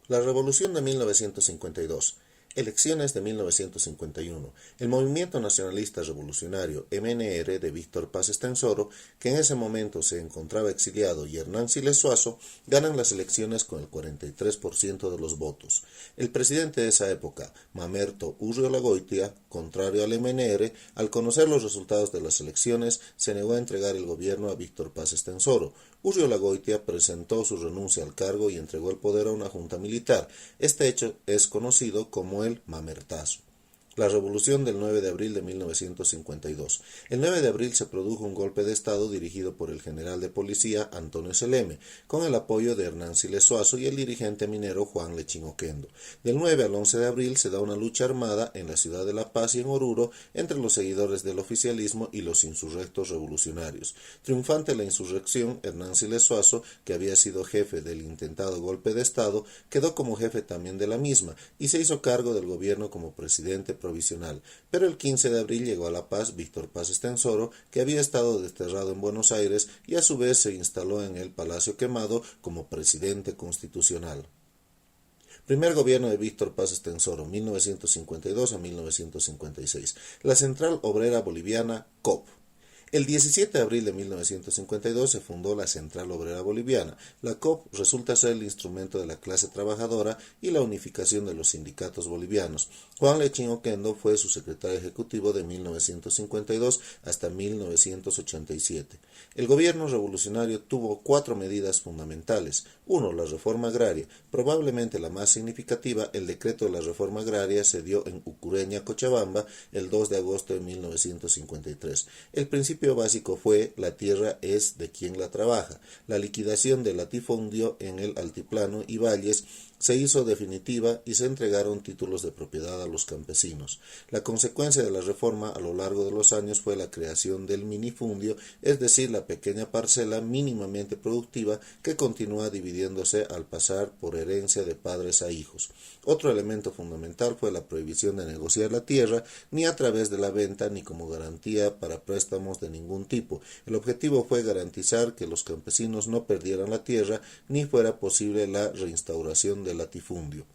La Revolución de 1952. Elecciones de 1951. El Movimiento Nacionalista Revolucionario MNR de Víctor Paz Estenssoro, que en ese momento se encontraba exiliado, y Hernán Siles Suazo, ganan las elecciones con el 43% de los votos. El presidente de esa época, Mamerto Urriola-Goitia, contrario al MNR, al conocer los resultados de las elecciones, se negó a entregar el gobierno a Víctor Paz Estenssoro. Urriola-Goitia presentó su renuncia al cargo y entregó el poder a una junta militar. Este hecho es conocido como el Mamertazo. La revolución del 9 de abril de 1952. El 9 de abril se produjo un golpe de Estado dirigido por el general de policía Antonio Seleme, con el apoyo de Hernán Siles Suazo y el dirigente minero Juan Lechín Oquendo. Del 9 al 11 de abril se da una lucha armada en la ciudad de La Paz y en Oruro entre los seguidores del oficialismo y los insurrectos revolucionarios. Triunfante la insurrección, Hernán Siles Suazo, que había sido jefe del intentado golpe de Estado, quedó como jefe también de la misma y se hizo cargo del gobierno como presidente provisional, pero el 15 de abril llegó a La Paz Víctor Paz Estenssoro, que había estado desterrado en Buenos Aires y a su vez se instaló en el Palacio Quemado como presidente constitucional. Primer gobierno de Víctor Paz Estenssoro, 1952 a 1956. La Central Obrera Boliviana, COP. El 17 de abril de 1952 se fundó la Central Obrera Boliviana. La COP resulta ser el instrumento de la clase trabajadora y la unificación de los sindicatos bolivianos. Juan Lechín Oquendo fue su secretario ejecutivo de 1952 hasta 1987. El gobierno revolucionario tuvo 4 medidas fundamentales. 1. La reforma agraria. Probablemente la más significativa, el decreto de la reforma agraria se dio en Ucureña, Cochabamba, el 2 de agosto de 1953. El principio básico fue: la tierra es de quien la trabaja. La liquidación del latifundio en el altiplano y valles se hizo definitiva y se entregaron títulos de propiedad a los campesinos. La consecuencia de la reforma a lo largo de los años fue la creación del minifundio, es decir, la pequeña parcela mínimamente productiva que continúa dividiéndose al pasar por herencia de padres a hijos. Otro elemento fundamental fue la prohibición de negociar la tierra, ni a través de la venta ni como garantía para préstamos de ningún tipo. El objetivo fue garantizar que los campesinos no perdieran la tierra ni fuera posible la reinstauración del latifundio.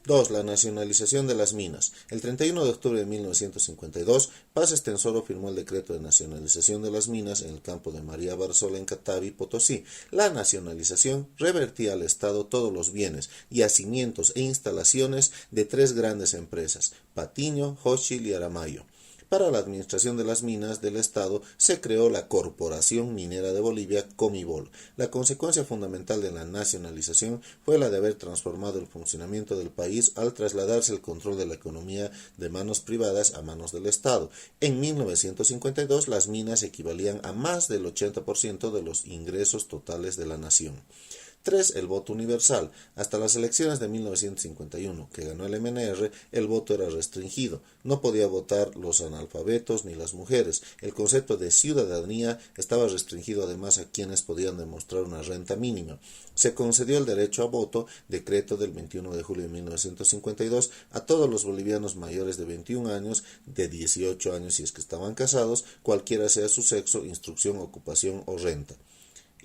2. La nacionalización de las minas. El 31 de octubre de 1952, Paz Estenssoro firmó el decreto de nacionalización de las minas en el campo de María Barzola en Catavi, Potosí. La nacionalización revertía al Estado todos los bienes, yacimientos e instalaciones de 3 grandes empresas: Patiño, Hochschild y Aramayo. Para la administración de las minas del Estado se creó la Corporación Minera de Bolivia, Comibol. La consecuencia fundamental de la nacionalización fue la de haber transformado el funcionamiento del país al trasladarse el control de la economía de manos privadas a manos del Estado. En 1952 las minas equivalían a más del 80% de los ingresos totales de la nación. 3. El voto universal. Hasta las elecciones de 1951, que ganó el MNR, el voto era restringido. No podía votar los analfabetos ni las mujeres. El concepto de ciudadanía estaba restringido además a quienes podían demostrar una renta mínima. Se concedió el derecho a voto, decreto del 21 de julio de 1952, a todos los bolivianos mayores de 21 años, de 18 años si es que estaban casados, cualquiera sea su sexo, instrucción, ocupación o renta.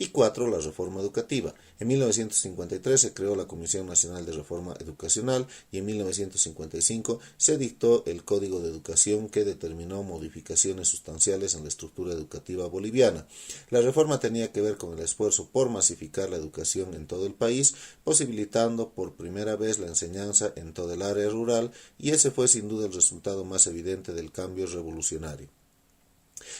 Y 4. La reforma educativa. En 1953 se creó la Comisión Nacional de Reforma Educacional y en 1955 se dictó el Código de Educación, que determinó modificaciones sustanciales en la estructura educativa boliviana. La reforma tenía que ver con el esfuerzo por masificar la educación en todo el país, posibilitando por primera vez la enseñanza en toda el área rural, y ese fue sin duda el resultado más evidente del cambio revolucionario.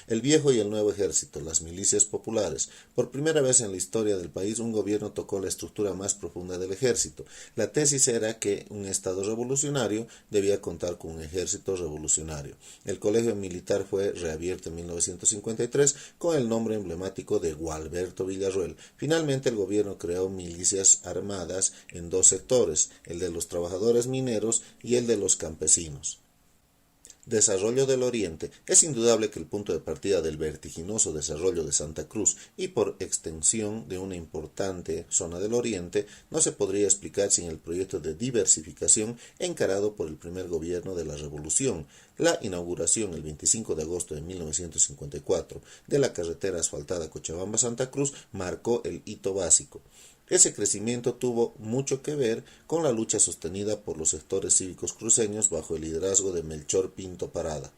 El viejo y el nuevo ejército, las milicias populares. Por primera vez en la historia del país, un gobierno tocó la estructura más profunda del ejército. La tesis era que un Estado revolucionario debía contar con un ejército revolucionario. El colegio militar fue reabierto en 1953 con el nombre emblemático de Gualberto Villarroel. Finalmente, el gobierno creó milicias armadas en 2 sectores, el de los trabajadores mineros y el de los campesinos. Desarrollo del Oriente. Es indudable que el punto de partida del vertiginoso desarrollo de Santa Cruz y por extensión de una importante zona del Oriente no se podría explicar sin el proyecto de diversificación encarado por el primer gobierno de la Revolución. La inauguración el 25 de agosto de 1954 de la carretera asfaltada Cochabamba-Santa Cruz marcó el hito básico. Ese crecimiento tuvo mucho que ver con la lucha sostenida por los sectores cívicos cruceños bajo el liderazgo de Melchor Pinto Parada.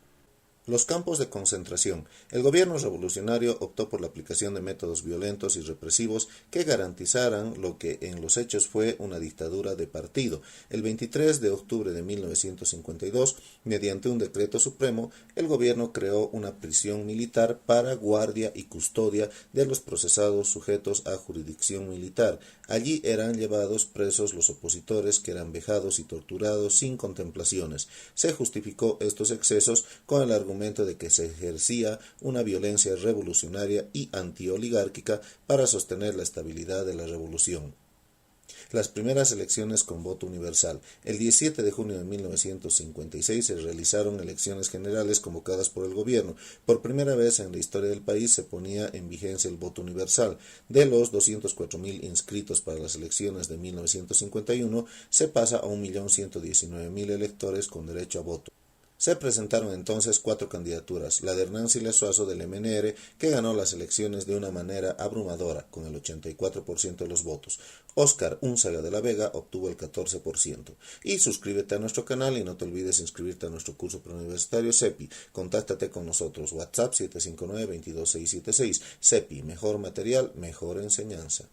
Los campos de concentración. El gobierno revolucionario optó por la aplicación de métodos violentos y represivos que garantizaran lo que en los hechos fue una dictadura de partido. El 23 de octubre de 1952, mediante un decreto supremo, el gobierno creó una prisión militar para guardia y custodia de los procesados sujetos a jurisdicción militar. Allí eran llevados presos los opositores que eran vejados y torturados sin contemplaciones. Se justificó estos excesos con el argumento de que se ejercía una violencia revolucionaria y antioligárquica para sostener la estabilidad de la revolución. Las primeras elecciones con voto universal. El 17 de junio de 1956 se realizaron elecciones generales convocadas por el gobierno. Por primera vez en la historia del país se ponía en vigencia el voto universal. De los 204.000 inscritos para las elecciones de 1951, se pasa a 1.119.000 electores con derecho a voto. Se presentaron entonces 4 candidaturas, la de Hernán Siles Suazo del MNR, que ganó las elecciones de una manera abrumadora, con el 84% de los votos. Óscar Únzaga de la Vega obtuvo el 14%. Y suscríbete a nuestro canal y no te olvides inscribirte a nuestro curso preuniversitario CEPI. Contáctate con nosotros, WhatsApp 759-22676. CEPI, mejor material, mejor enseñanza.